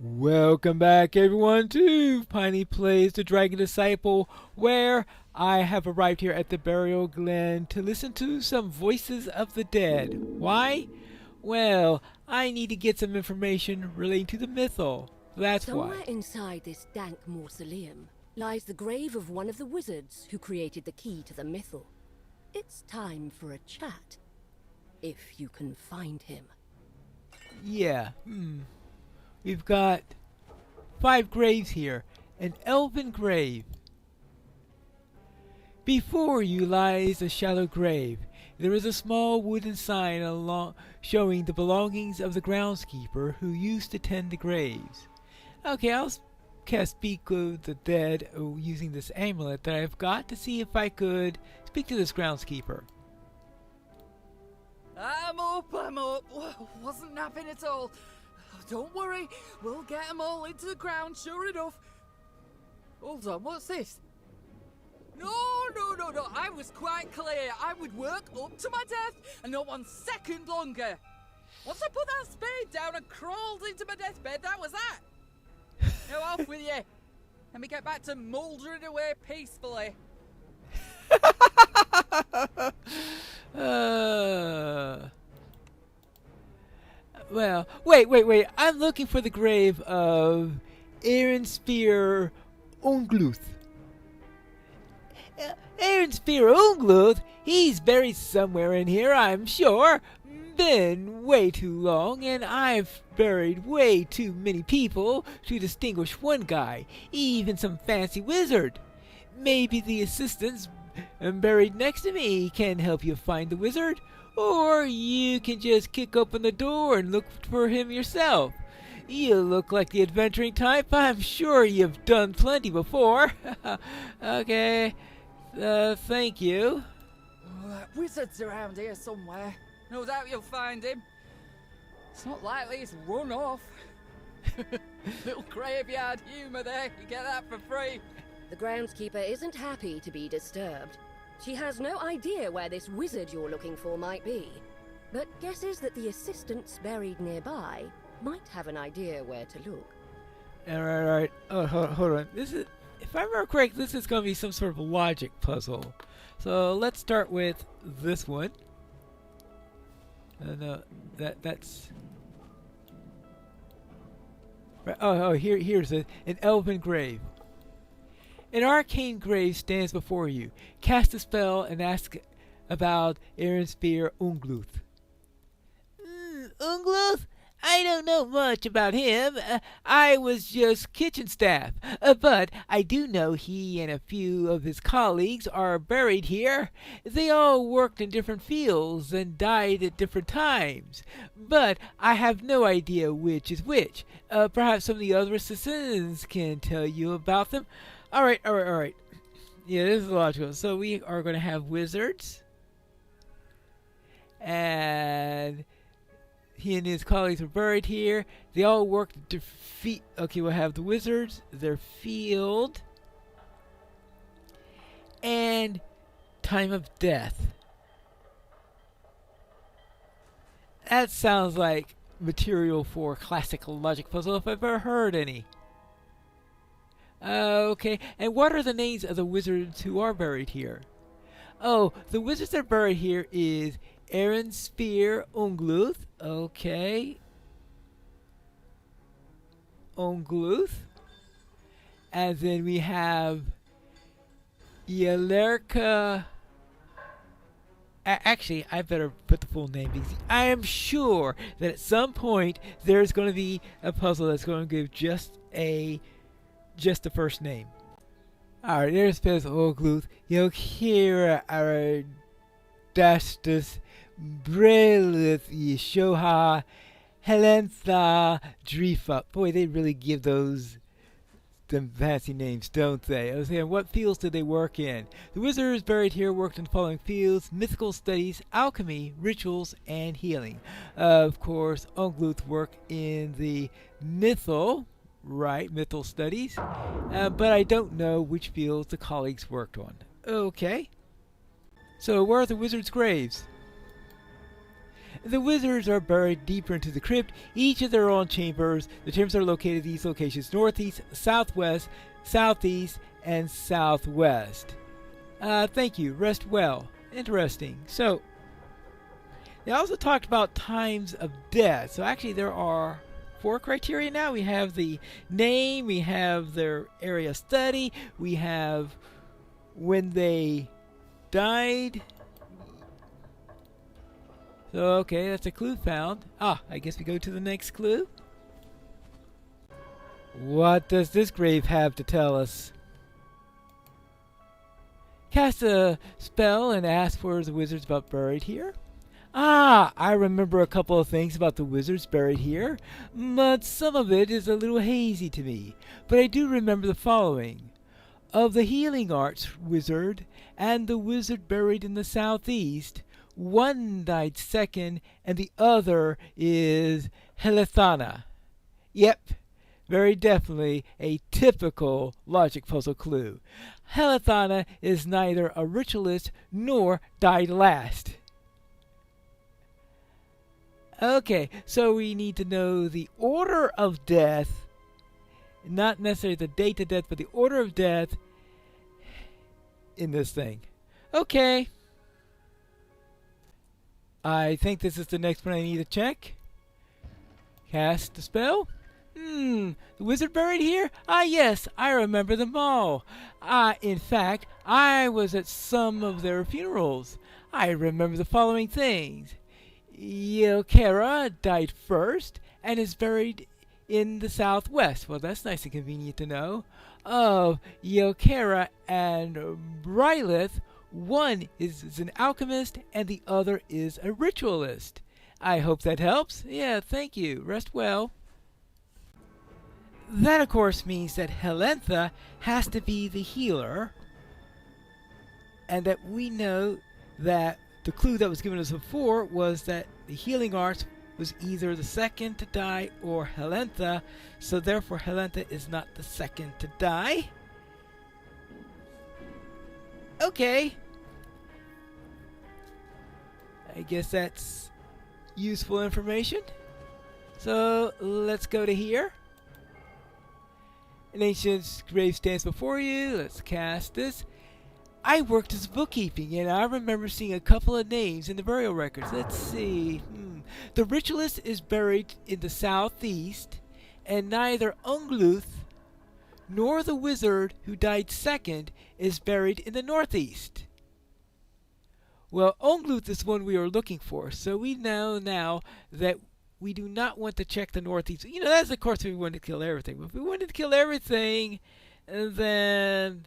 Welcome back, everyone, to Piney Plays the Dragon Disciple, where I have arrived here at the Burial Glen to listen to some voices of the dead. Why? Well, I need to get some information relating to the mythal. That's why. Somewhere inside this dank mausoleum lies the grave of one of the wizards who created the key to the mythal. It's time for a chat, if you can find him. Yeah, We've got 5 graves here. An elven grave. Before you lies a shallow grave. There is a small wooden sign showing the belongings of the groundskeeper who used to tend the graves. Okay, I'll speak with the dead using this amulet that I've got to see if I could speak to this groundskeeper. I'm up. Wasn't napping at all. Don't worry, we'll get them all into the ground, sure enough. Hold on, what's this? No, I was quite clear. I would work up to my death and not 1 second longer. Once I put that spade down and crawled into my deathbed, that was that. Now off with you. Let me get back to mouldering away peacefully. Well, wait. I'm looking for the grave of Aaron Spear Ungluth. Aaron Spear Ungluth? He's buried somewhere in here, I'm sure. Been way too long, and I've buried way too many people to distinguish one guy, even some fancy wizard. Maybe the assistants buried next to me can help you find the wizard. Or you can just kick open the door and look for him yourself. You look like the adventuring type. I'm sure you've done plenty before. Okay. Thank you. Oh, that wizard's around here somewhere. No doubt you'll find him. It's not likely he's run off. Little graveyard humour there. You get that for free. The groundskeeper isn't happy to be disturbed. She has no idea where this wizard you're looking for might be, but guesses that the assistants buried nearby might have an idea where to look. Alright. Oh, hold on. This is, if I remember correct, this is going to be some sort of logic puzzle. So let's start with this one. No, that's. Right. Here's an elven grave. An arcane grave stands before you. Cast a spell and ask about Aaron Spear Ungluth. Ungluth? I don't know much about him. I was just kitchen staff. But I do know he and a few of his colleagues are buried here. They all worked in different fields and died at different times. But I have no idea which is which. Perhaps some of the other assistants can tell you about them. All right. Yeah, this is logical. So we are going to have wizards. And he and his colleagues were buried here. They all worked at defeat. Okay, we'll have the wizards, their field, and time of death. That sounds like material for a classic logic puzzle if I've ever heard any. Okay, and what are the names of the wizards who are buried here? Oh, the wizards that are buried here is Aaron Spear Ungluth. Okay. Ungluth. And then we have Yelerka. Actually, I better put the full name because I am sure that at some point there's going to be a puzzle that's going to give just the first name. Alright, there's Pez Ungluth. Yokira Aradastus Brelith Yeshoha Helentha Drifa. Boy, they really give those them fancy names, don't they? I was saying, what fields did they work in? The wizards buried here worked in the following fields: mythical studies, alchemy, rituals, and healing. Of course, Ungluth worked in the mythal studies, but I don't know which fields the colleagues worked on. Okay. So where are the wizards' graves? The wizards are buried deeper into the crypt, each of their own chambers. The chambers are located at these locations: northeast, southwest, southeast, and southwest. Thank you. Rest well. Interesting. So, they also talked about times of death. So actually there are 4 criteria now. We have the name, we have their area of study, we have when they died. So, okay, that's a clue found. I guess we go to the next clue. What does this grave have to tell us? Cast a spell and ask for the wizards about buried here. I remember a couple of things about the wizards buried here, but some of it is a little hazy to me. But I do remember the following. Of the healing arts wizard and the wizard buried in the southeast, one died second and the other is Helethana. Yep, very definitely a typical logic puzzle clue. Helethana is neither a ritualist nor died last. Okay, so we need to know the order of death, not necessarily the date of death, but the order of death in this thing. Okay. I think this is the next one I need to check. Cast the spell. The wizard buried here? Yes, I remember them all. In fact, I was at some of their funerals. I remember the following things. Yelkera died first and is buried in the southwest. Well, that's nice and convenient to know. Of Yelkera and Brylith, one is an alchemist and the other is a ritualist. I hope that helps. Yeah, thank you. Rest well. That, of course, means that Helentha has to be the healer, and that we know that the clue that was given us before was that the healing arts was either the second to die or Helentha, so therefore Helentha is not the second to die. Okay. I guess that's useful information. So let's go to here. An ancient grave stands before you. Let's cast this. I worked as bookkeeping, and I remember seeing a couple of names in the burial records. Let's see. The ritualist is buried in the southeast, and neither Ungluth nor the wizard who died second is buried in the northeast. Well, Ungluth is one we are looking for, so we know now that we do not want to check the northeast. You know, that's of course if we wanted to kill everything. But if we wanted to kill everything, then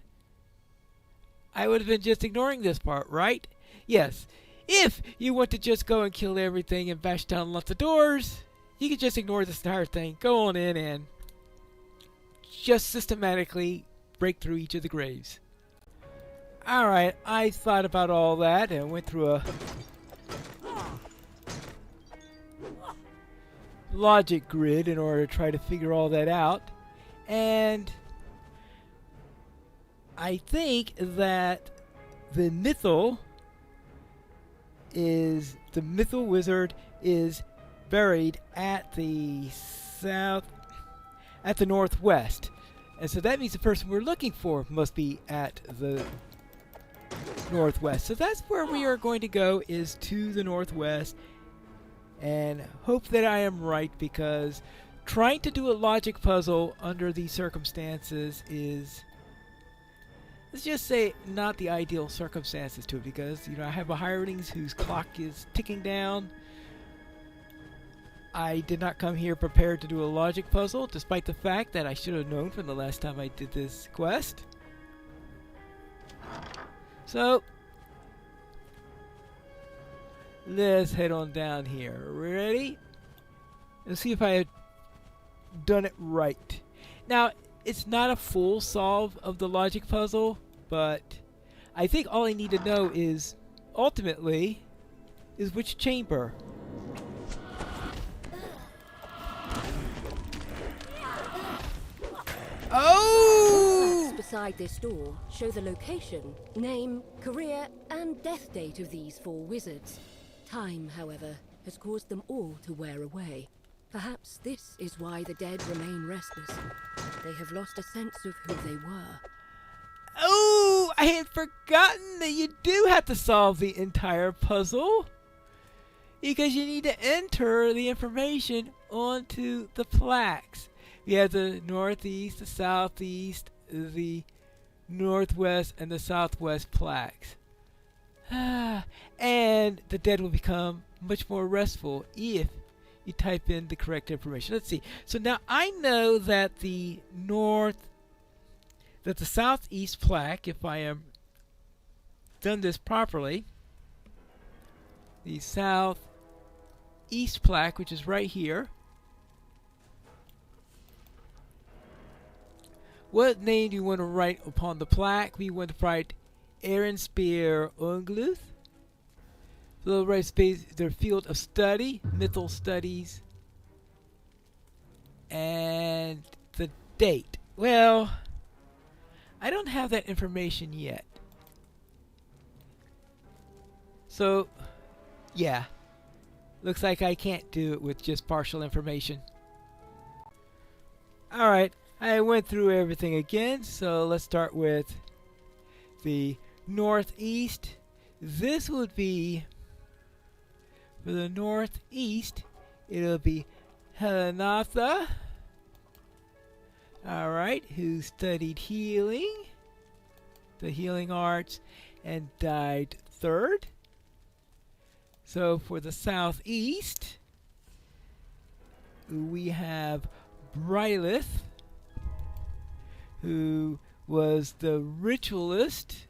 I would have been just ignoring this part, right? Yes. If you want to just go and kill everything and bash down lots of doors, you can just ignore this entire thing. Go on in and just systematically break through each of the graves. Alright, I thought about all that and went through a logic grid in order to try to figure all that out. And I think that the mythal wizard is buried at the northwest. And so that means the person we're looking for must be at the northwest. So that's where we are going to go, is to the northwest, and hope that I am right, because trying to do a logic puzzle under these circumstances is, let's just say, not the ideal circumstances to it, because, you know, I have a hirelings whose clock is ticking down. I did not come here prepared to do a logic puzzle, despite the fact that I should have known from the last time I did this quest. So, let's head on down here. Ready? Let's see if I have done it right. Now, it's not a full solve of the logic puzzle, but I think all I need to know is, ultimately, is which chamber. Oh! Facts beside this door show the location, name, career, and death date of these 4 wizards. Time, however, has caused them all to wear away. Perhaps this is why the dead remain restless. They have lost a sense of who they were. Oh, I had forgotten that you do have to solve the entire puzzle. Because you need to enter the information onto the plaques. We have the northeast, the southeast, the northwest, and the southwest plaques. And the dead will become much more restful if you type in the correct information. Let's see. So now I know that the southeast plaque, if I am done this properly, the southeast plaque, which is right here. What name do you want to write upon the plaque? We want to write Aaron Spear Ungluth. So we'll write space, their field of study, mythal studies, and the date. Well, I don't have that information yet. So, yeah. Looks like I can't do it with just partial information. Alright, I went through everything again, so let's start with the northeast. This would be, for the northeast, it'll be Helenatha, alright, who studied healing, the healing arts, and died third. So for the southeast, we have Brylith, who was the ritualist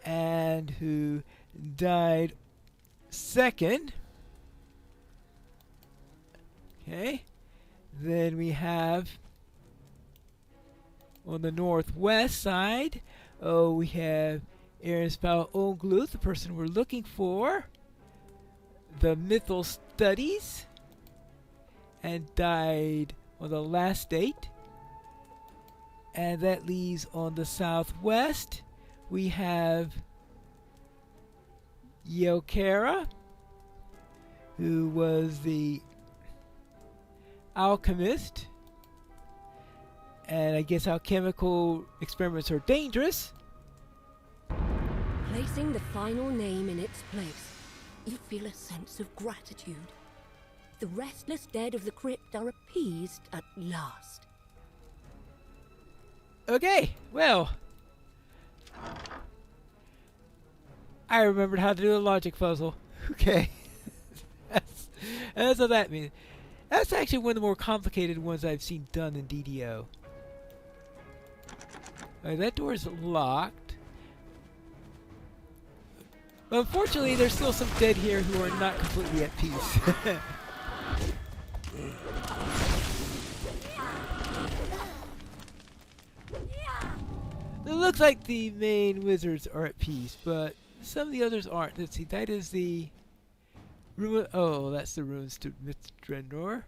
and who died second. Okay. Then we have on the northwest side, we have Aaron Spell Ongluth, the person we're looking for, the mythal studies, and died on the last date. And that leaves on the southwest, we have Yelkara, who was the alchemist, and I guess alchemical experiments are dangerous. Placing the final name in its place, you feel a sense of gratitude. The restless dead of the crypt are appeased at last. Okay, well, I remembered how to do a logic puzzle. Okay. that's what that means. That's actually one of the more complicated ones I've seen done in DDO. That door is locked. But unfortunately, there's still some dead here who are not completely at peace. It looks like the main wizards are at peace, but some of the others aren't. Let's see, that is the room. Oh, that's the ruins to Mithrendor.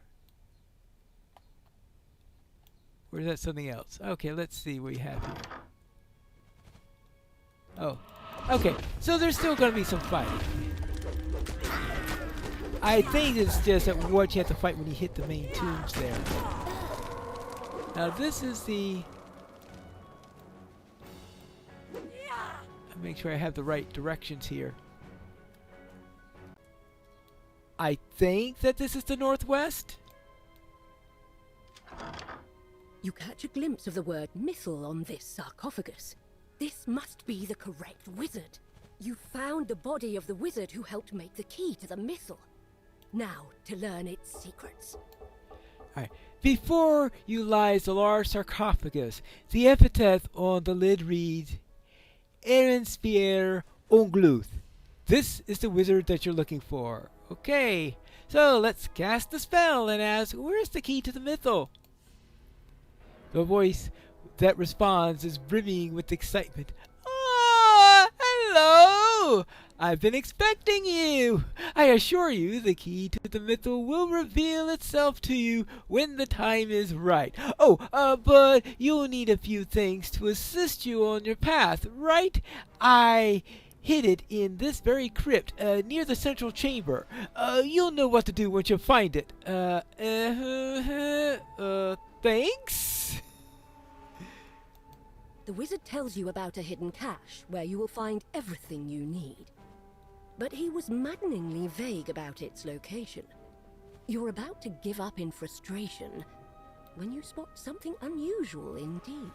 Or is that something else? Okay, let's see what we have here. Oh, okay. So there's still going to be some fighting. I think it's just that what you have to fight when you hit the main tombs there. Now this is the... I'll make sure I have the right directions here. I think that this is the northwest. You catch a glimpse of the word missile on this sarcophagus. This must be the correct wizard. You found the body of the wizard who helped make the key to the missile. Now, to learn its secrets. Alright. Before you lies the large sarcophagus. The epitaph on the lid reads, Aaron Spear Ongluth. This is the wizard that you're looking for. Okay, so let's cast the spell and ask, where's the key to the missile? The voice that responds is brimming with excitement. Ah, hello! I've been expecting you. I assure you the key to the missile will reveal itself to you when the time is right. But you'll need a few things to assist you on your path, right? I hid it in this very crypt near the central chamber. You'll know what to do once you find it. Thanks? The wizard tells you about a hidden cache where you will find everything you need. But he was maddeningly vague about its location. You're about to give up in frustration when you spot something unusual indeed.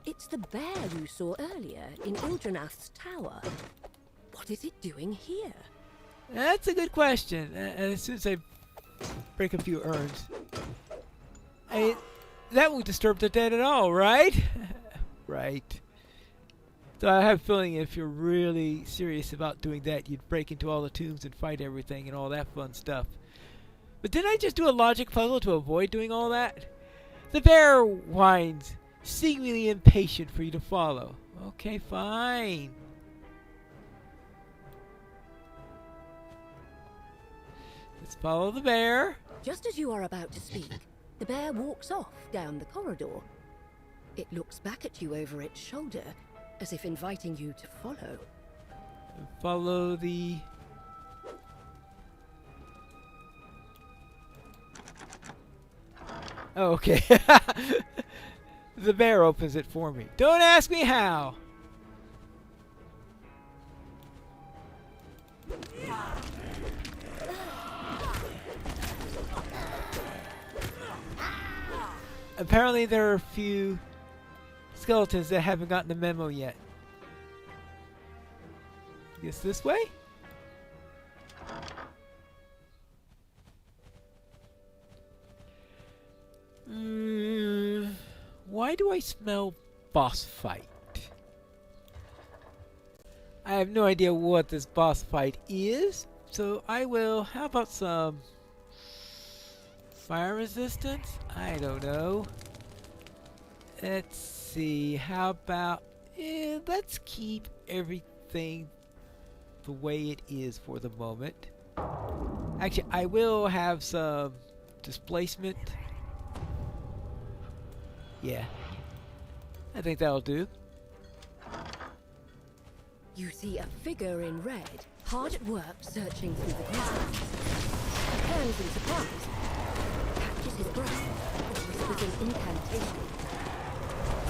It's the bear you saw earlier in Ildranath's tower. What is it doing here? That's a good question. As soon as I break a few urns. That won't disturb the dead at all, right? Right. So I have a feeling if you're really serious about doing that, you'd break into all the tombs and fight everything and all that fun stuff. But didn't I just do a logic puzzle to avoid doing all that? The bear whines, seemingly impatient for you to follow. Okay, fine. Let's follow the bear. Just as you are about to speak, the bear walks off down the corridor. It looks back at you over its shoulder, as if inviting you to follow. Follow the... Oh, okay. The bear opens it for me. Don't ask me how. Apparently there are a few skeletons that haven't gotten the memo yet. Guess this way? Why do I smell boss fight? I have no idea what this boss fight is, so I will... How about some fire resistance? I don't know. Let's see. How about... let's keep everything the way it is for the moment. Actually, I will have some displacement. Yeah. I think that'll do. You see a figure in red, hard at work searching through the ground. He turns in surprise, catches his breath, and whispers an incantation.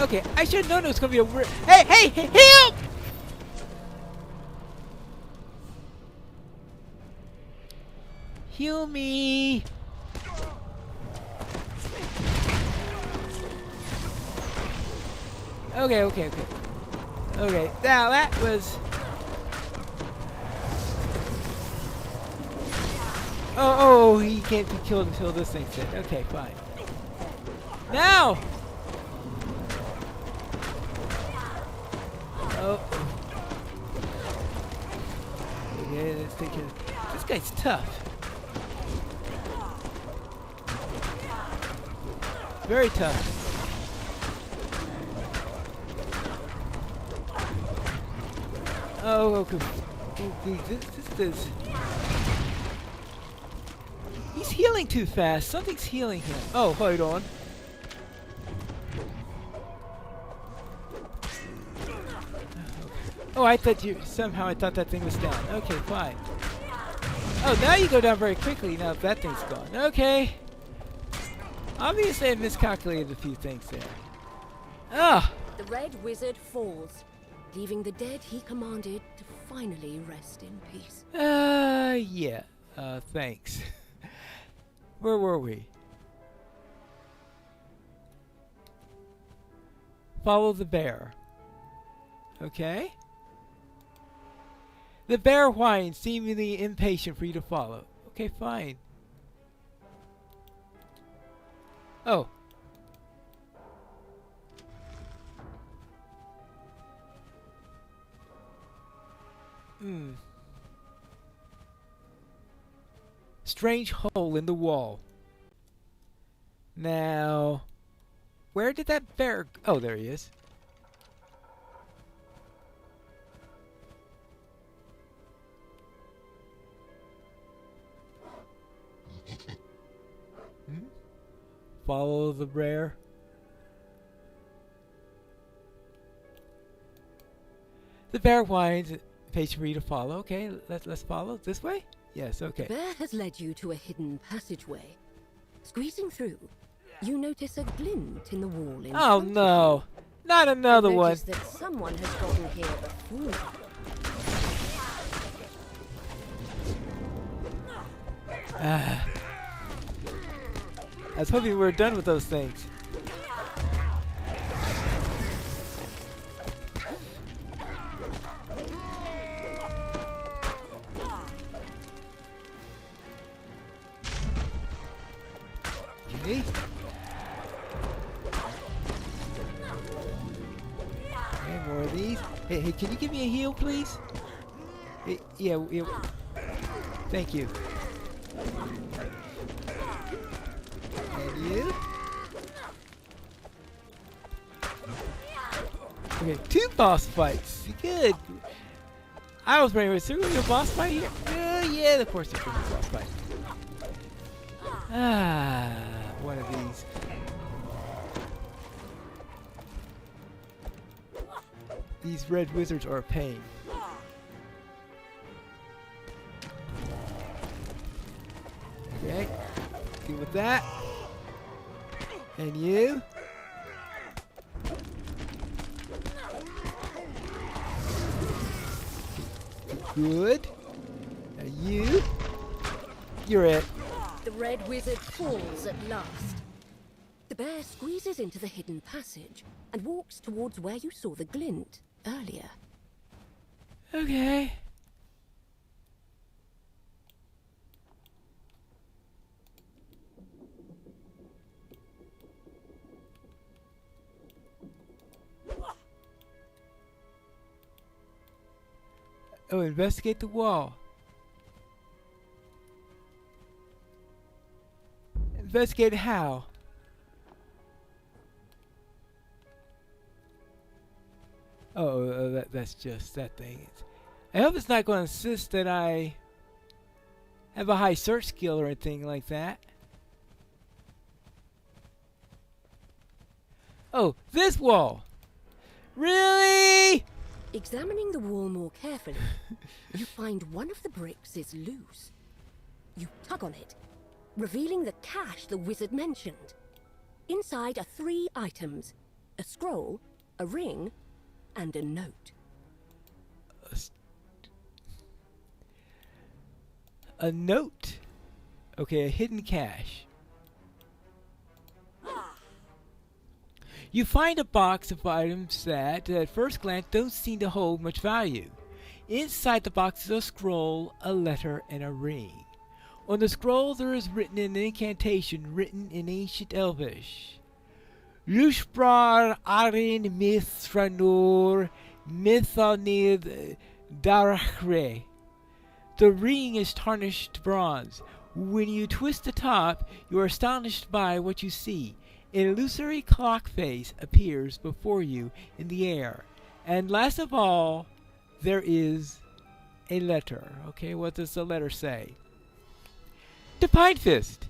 Okay, I should have known it was going to be a weird... Hey, help! Heal me! Okay. Okay, now that was... Oh, he can't be killed until this thing's dead. Okay, fine. Now! Oh. Okay, let's take care of... This guy's tough. Very tough. Oh, okay. This. He's healing too fast. Something's healing him. Oh, hold on. Oh, I thought I thought that thing was down. Okay, fine. Oh, now you go down very quickly. Now that thing's gone. Okay. Obviously, I miscalculated a few things there. Ah. The Red Wizard falls, leaving the dead he commanded to finally rest in peace. Yeah. Thanks. Where were we? Follow the bear. Okay. The bear whines, seemingly impatient for you to follow. Okay, fine. Oh. Strange hole in the wall. Now, where did that bear... Oh, there he is. Follow the bear. The bear whines, Page for you to follow. Okay, let's follow this way. Yes. Okay. The bear has led you to a hidden passageway. Squeezing through, you notice a glint in the wall in Oh front of no, not you. another one. Notice that someone has gotten here before. I was hoping we were done with those things. Okay. Okay, more of these. Hey, can you give me a heal, please? Yeah. Thank you. And you? Okay, 2 boss fights. Good. I was ready. Is there going to be a boss fight here? Yeah, of course there's going to be a boss fight. One of these. These red wizards are a pain. Okay, deal with that. And you. Good. Now you. You're it. The red wizard falls at last. The bear squeezes into the hidden passage and walks towards where you saw the glint earlier. Okay. Oh, investigate the wall. Investigate how? Oh, that's just that thing. I hope it's not going to insist that I have a high search skill or anything like that. Oh, this wall! Really? Examining the wall more carefully, you find one of the bricks is loose. You tug on it, revealing the cache the wizard mentioned. Inside are 3 items: a scroll, a ring, and a note. A note? Okay, a hidden cache. You find a box of items that, at first glance, don't seem to hold much value. Inside the box is a scroll, a letter, and a ring. On the scroll there is written an incantation written in ancient Elvish. Lushbrar arin mithranur mithanid darachre. The ring is tarnished bronze. When you twist the top, you are astonished by what you see. An illusory clock face appears before you in the air. And last of all, there is a letter. Okay, what does the letter say? To Pinefist.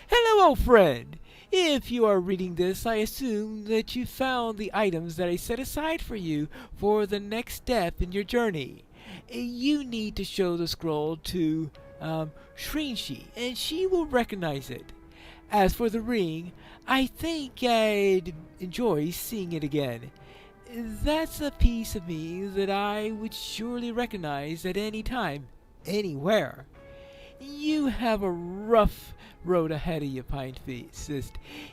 Hello, old friend. If you are reading this, I assume that you found the items that I set aside for you for the next step in your journey. You need to show the scroll to Shrinshi, and she will recognize it. As for the ring, I think I'd enjoy seeing it again. That's a piece of me that I would surely recognize at any time, anywhere. You have a rough road ahead of you, Pinefist.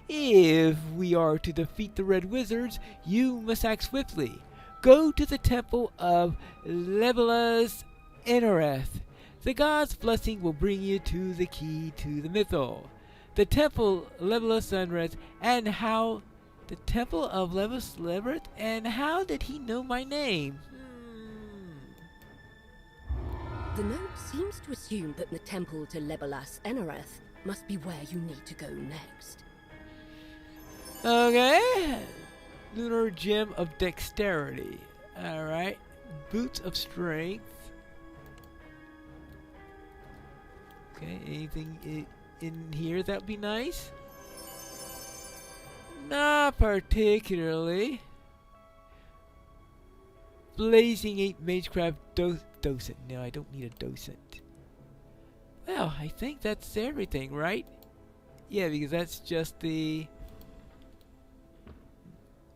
If we are to defeat the Red Wizards, you must act swiftly. Go to the temple of Lebelas Enereth. The god's blessing will bring you to the key to the Mythal. The temple Lebelas Enereth, and how the temple of Lebelas Enereth, and how did he know my name? The note seems to assume that the temple to Lebelas Enereth must be where you need to go next. Okay. Lunar Gem of Dexterity. Alright. Boots of Strength. Okay, anything in here that would be nice? Not particularly. Blazing 8 Magecraft docent. No, I don't need a docent. Well, I think that's everything, right? Yeah, because that's just the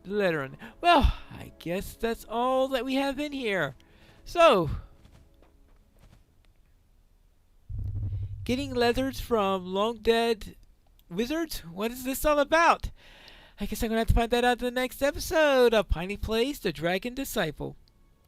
lettering. Well, I guess that's all that we have in here. So, getting leathers from long dead wizards? What is this all about? I guess I'm going to have to find that out in the next episode of Piney Plays The Dragon Disciple.